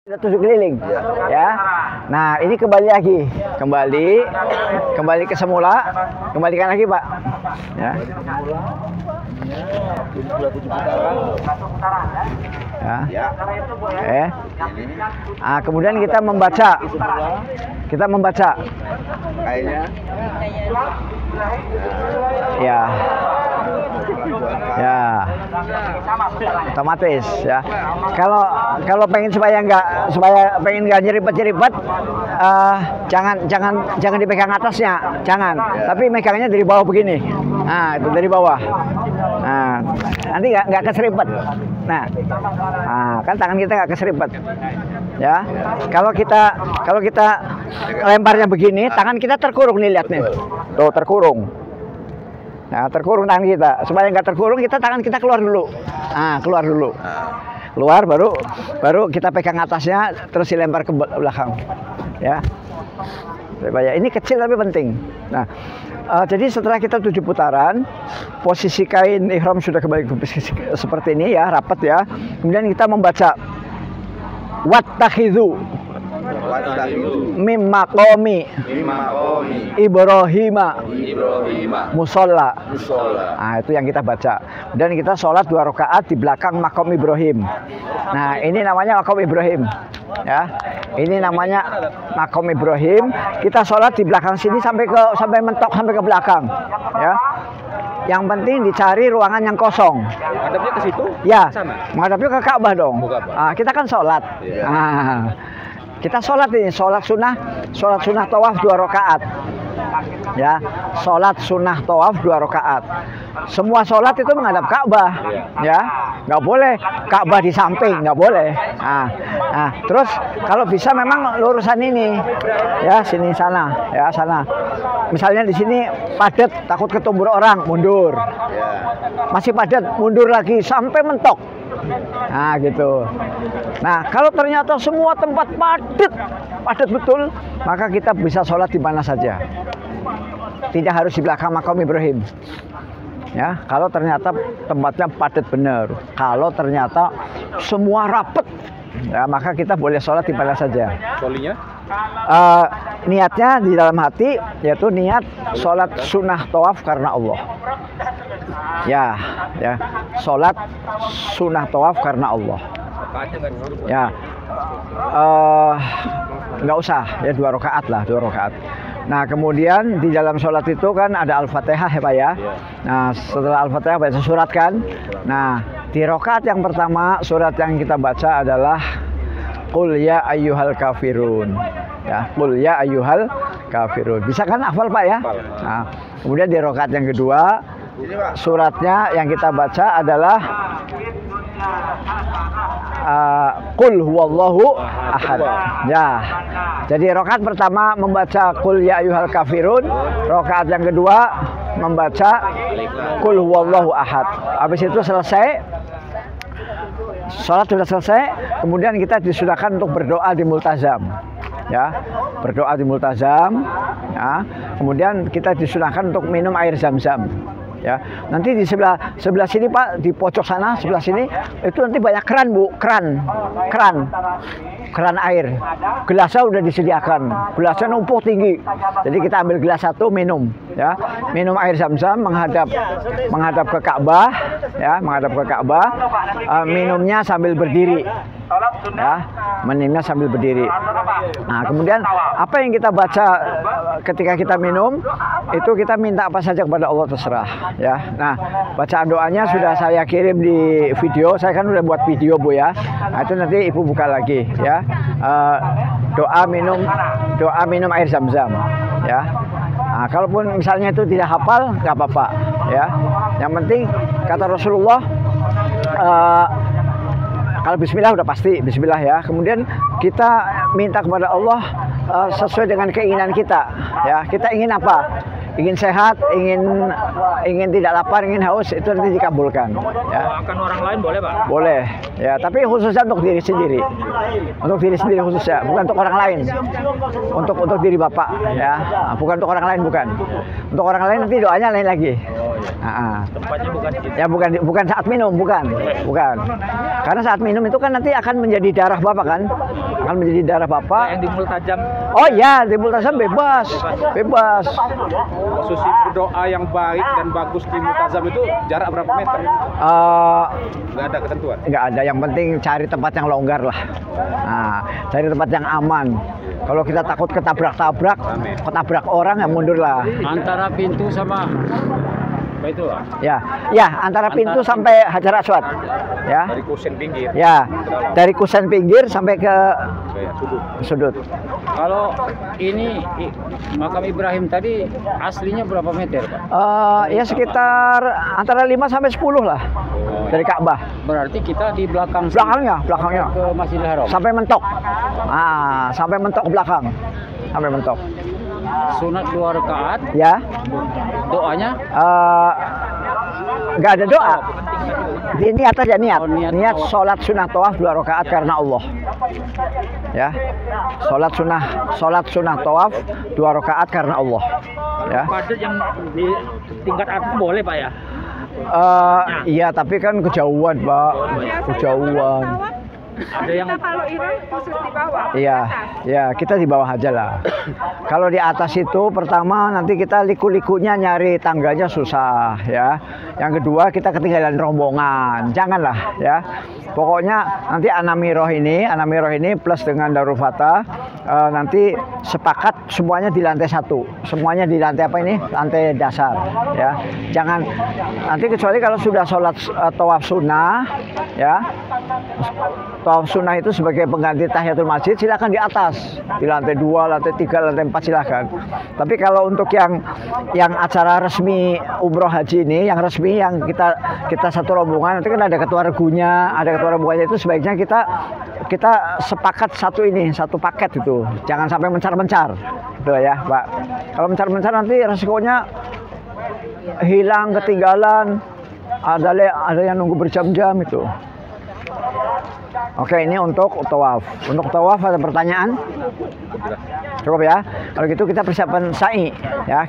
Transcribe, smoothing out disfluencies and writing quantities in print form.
Kita tusuk keliling, ya. Nah, ini kembali lagi, kembali ke semula, kembalikan lagi, Pak. Ya. Ya. Nah, kemudian kita membaca, Kayaknya. ya, ya, otomatis, ya. Kalau pengen supaya pengen nggak nyeripet, jangan dipegang atasnya, jangan. Tapi megangnya dari bawah begini. Nah, itu dari bawah. Nah, nanti nggak keseripet. Nah, kan tangan kita nggak keseripet. Ya, kalau kita lemparnya begini, tangan kita terkurung nih, lihat nih. Tuh, terkurung. Nah, terkurung tangan kita. Supaya nggak terkurung, tangan kita keluar dulu. Nah, keluar dulu. Keluar, baru kita pegang atasnya, terus dilempar ke belakang. Ya. Ini kecil tapi penting. Nah, jadi setelah kita 7 putaran, posisi kain ihram sudah kembali seperti ini, ya, rapat, ya. Kemudian kita membaca wattakhidhu mim maqami Ibrahima musolla. Nah, itu yang kita baca. Dan kita sholat 2 rakaat di belakang makom Ibrahim. Nah, ini namanya makom Ibrahim, ya. Ini namanya makom Ibrahim. Kita sholat di belakang sini sampai mentok sampai ke belakang, ya. Yang penting dicari ruangan yang kosong. Menghadapnya ke situ? Ya, sana. menghadapnya ke Ka'bah dong. Nah, kita kan sholat. Nah, kita sholat ini, sholat sunnah tawaf 2 rakaat. Ya, sholat sunnah tawaf 2 rakaat. Semua sholat itu menghadap Ka'bah, ya. Nggak boleh Ka'bah di samping, nggak boleh. Nah, terus kalau bisa memang lurusan ini, ya, sini sana, ya, sana. Misalnya di sini padat, takut ketumbur orang, mundur. Masih padat, mundur lagi sampai mentok. Nah, gitu. Nah, kalau ternyata semua tempat padat betul, maka kita bisa sholat di mana saja. Tidak harus di belakang makam Ibrahim. Ya, kalau ternyata tempatnya padat benar. Kalau ternyata semua rapet, ya, maka kita boleh sholat di mana saja. Solinya? Niatnya di dalam hati, yaitu niat sholat sunnah tawaf karena Allah. Ya, sholat sunnah tawaf karena Allah. Ya, nggak usah, ya, 2 rakaat lah, 2 rakaat. Nah, kemudian di dalam sholat itu kan ada Al-Fatihah, ya, Pak, ya. Nah, setelah Al-Fatihah baca surat kan. Nah, di rakaat yang pertama surat yang kita baca adalah Qul ya ayyuhal kafirun. Ya, Qul ya ayyuhal kafirun. Bisa kan hafal, Pak, ya? Nah, kemudian di rakaat yang kedua suratnya yang kita baca adalah Qul huwallahu ahad. Ya. Jadi rakaat pertama membaca Qul ya ayyuhal kafirun, rakaat yang kedua membaca Qul huwallahu ahad. Habis itu selesai, sholat sudah selesai, kemudian kita disudahkan untuk berdoa di multazam. Ya, berdoa di multazam. Ya. Kemudian kita disunahkan untuk minum air zam-zam. Ya, nanti di sebelah sini, Pak, di pojok sana sebelah sini itu nanti banyak keran, Bu, keran air. Gelasnya udah disediakan, gelasnya numpuk tinggi. Jadi kita ambil gelas satu, minum, ya, minum air zam-zam menghadap ke Ka'bah, ya, menghadap ke Ka'bah. Minumnya sambil berdiri. Ya, minumnya sambil berdiri. Nah, kemudian apa yang kita baca ketika kita minum itu kita minta apa saja kepada Allah, terserah, ya. Nah, bacaan doanya sudah saya kirim di video. Saya kan udah buat video, Bu, ya. Nah, itu nanti Ibu buka lagi, ya. Doa minum air zam-zam, ya. Nah, kalaupun misalnya itu tidak hafal, nggak apa-apa, ya. Yang penting kata Rasulullah, kalau bismillah udah pasti bismillah, ya. Kemudian kita minta kepada Allah sesuai dengan keinginan kita, ya. Kita ingin apa? Ingin sehat, ingin tidak lapar, ingin haus, itu nanti dikabulkan, ya. Doakan orang lain boleh, Pak? Boleh, ya. Tapi khususnya untuk diri sendiri, khususnya, bukan untuk orang lain. Untuk diri Bapak, ya. Bukan untuk orang lain, bukan. Untuk orang lain nanti doanya lain lagi. Tempatnya bukan di situ. Ya bukan saat minum, bukan. Karena saat minum itu kan nanti akan menjadi darah Bapak kan? Akan menjadi darah Bapak. Yang di Multajam. Oh iya, di Multazam bebas. Posisi berdoa yang baik dan bagus di Multazam itu jarak berapa meter? Nggak ada ketentuan. Nggak ada, yang penting cari tempat yang longgar lah. Nah, cari tempat yang aman. Kalau kita takut ketabrak orang ya mundur lah. Antara pintu sama apa itu? Ya, antara pintu sampai Hajar Aswad. Ya. Dari kusen pinggir. Ya, dari kusen pinggir sampai ke sudut. Kalau ini makam Ibrahim tadi aslinya berapa meter, Pak? Ya sekitar antara 5 sampai 10 lah dari Ka'bah. Berarti kita di belakangnya ke Masjidil Haram. sampai mentok. Sampai mentok ke belakang. Sampai mentok. Sunat 2 rakaat. Ya. Doanya? Nggak ada doa. Niat aja niat. Oh, niat. Niat sholat sunnah tawaf 2 rakaat karena Allah. Ya. Sholat sunnah tawaf 2 rakaat karena Allah. Ya. Padat yang di tingkat atas boleh, Pak ya? Iya, tapi kan kejauhan, Pak. Kejauhan. Ada yang kalau Iran khusus di bawah. Iya, kita di bawah aja lah. Kalau di atas itu pertama nanti kita liku-likunya nyari tangganya susah ya. Yang kedua kita ketinggalan rombongan. Janganlah ya. Pokoknya nanti Anamiroh ini plus dengan Darul Fatah nanti sepakat semuanya di lantai 1. Semuanya di lantai apa ini? Lantai dasar ya. Jangan nanti kecuali kalau sudah sholat tawaf sunnah ya. Tawaf sunnah itu sebagai pengganti tahiyatul masjid silakan di atas, di lantai 2, lantai 3, lantai 4 silakan. Tapi kalau untuk yang acara resmi umroh haji ini, yang resmi yang kita satu rombongan nanti kan ada ketua regunya, itu sebaiknya kita sepakat satu paket itu. Jangan sampai mencar-mencar. Gitu ya, Pak. Kalau mencar-mencar nanti resikonya hilang, ketinggalan. Ada yang nunggu berjam-jam itu. Oke, ini untuk tawaf. Untuk tawaf ada pertanyaan? Cukup ya. Kalau gitu kita persiapan sa'i ya.